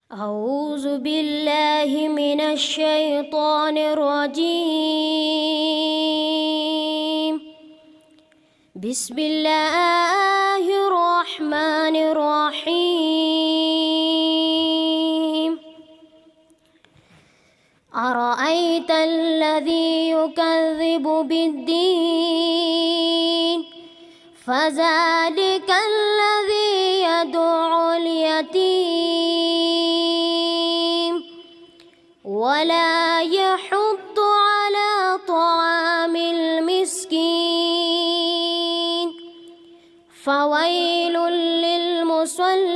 أعوذ بالله من الشيطان الرجيم. بسم الله الرحمن الرحيم. أرأيت الذي يكذب بالدين فذلك الذي يدعو اليتيم ولا يحض على طعام المسكين فويل للمصلين